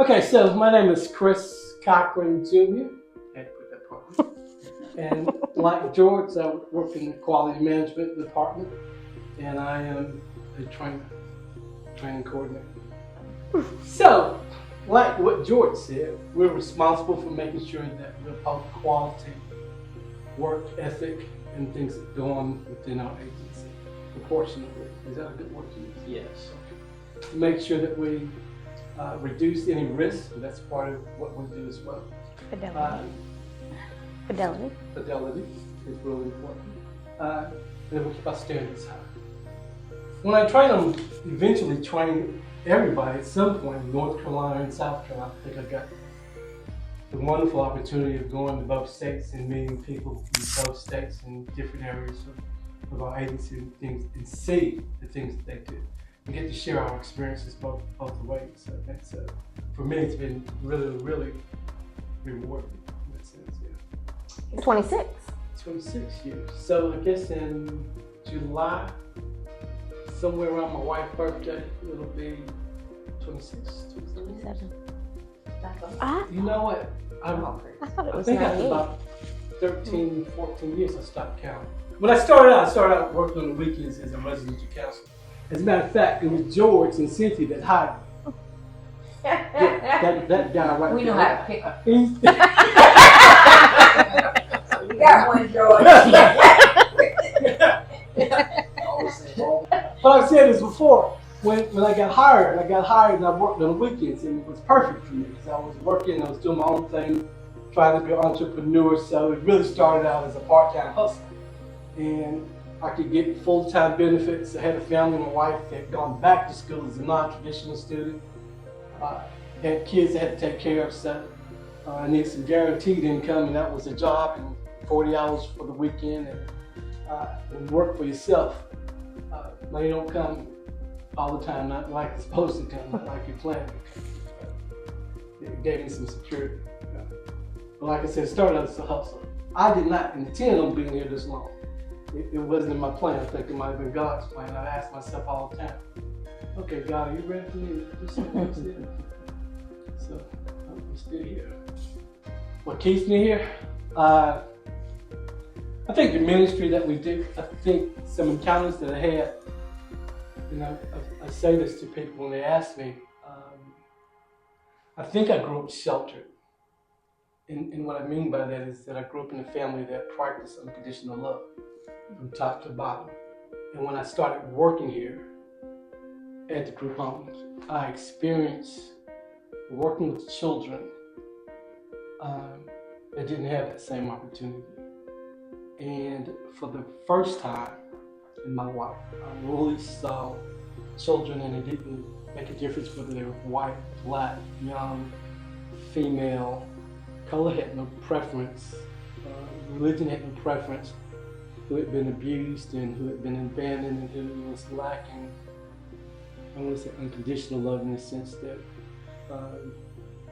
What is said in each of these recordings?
Okay, so my name is Chris Cochran Jr. Had to put that part. And like George, I work in the quality management department, and I am a training coordinator. So, like what George said, we're responsible for making sure that we're about quality, work ethic, and things that go on within our agency, proportionately. Is that a good word to use? Yes. To make sure that we reduce any risk, and that's part of what we do as well. Fidelity is really important. And then we keep our standards high. When I train them, eventually train everybody at some point in North Carolina and South Carolina. I think I got the wonderful opportunity of going to both states and meeting people in both states and different areas of our agency and things, and see the things that they do. We get to share our experiences both ways. So that's for me, it's been really, really rewarding in that sense. Yeah. You're 26. 26 years. So I guess in July, somewhere around my wife's birthday, it'll be 26, 27. You know what? I thought it was I think after 98. about 13, 14 years, I stopped counting. When I started out working on the weekends as a residential counselor. As a matter of fact, it was George and Cynthia that hired me. that guy right We there. know how to pick up. He's- You got one, George. But I've said this before. When I got hired and I worked on the weekends, and it was perfect for me because I was working, I was doing my own thing, trying to be an entrepreneur. So it really started out as a part-time hustle. And I could get full-time benefits. I had a family, my wife had gone back to school as a non-traditional student. Had kids I had to take care of, so I needed some guaranteed income, and that was a job and 40 hours for the weekend and work for yourself. Money don't come all the time, not like it's supposed to come, not like you planned to come. It gave me some security. But like I said, it started out as a hustle. I did not intend on being here this long. It wasn't in my plan. I think it might have been God's plan. I ask myself all the time, okay, God, are you ready for me to do something else here? So I'm still here. What keeps me here? I think the ministry that we do. I think some encounters that I had, I say this to people when they ask me, I think I grew up sheltered. And what I mean by that is that I grew up in a family that practiced unconditional love from top to bottom. And when I started working here at the group homes, I experienced working with children that didn't have that same opportunity. And for the first time in my life, I really saw children, and it didn't make a difference whether they were white, black, young, female. Color had no preference, religion had no preference, who had been abused and who had been abandoned and who was lacking, I want to say unconditional love, in the sense that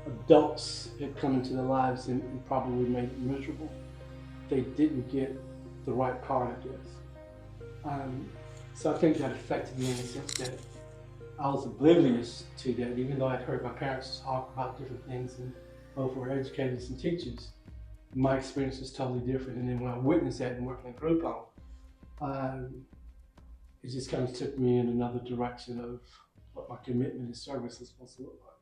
adults had come into their lives and probably made it miserable. They didn't get the right part, I guess. So I think that affected me in the sense that I was oblivious to that, even though I'd heard my parents talk about different things, and both were educators and teachers. My experience was totally different. And then when I witnessed that and working in group home, it just kind of took me in another direction of what my commitment and service is supposed to look like.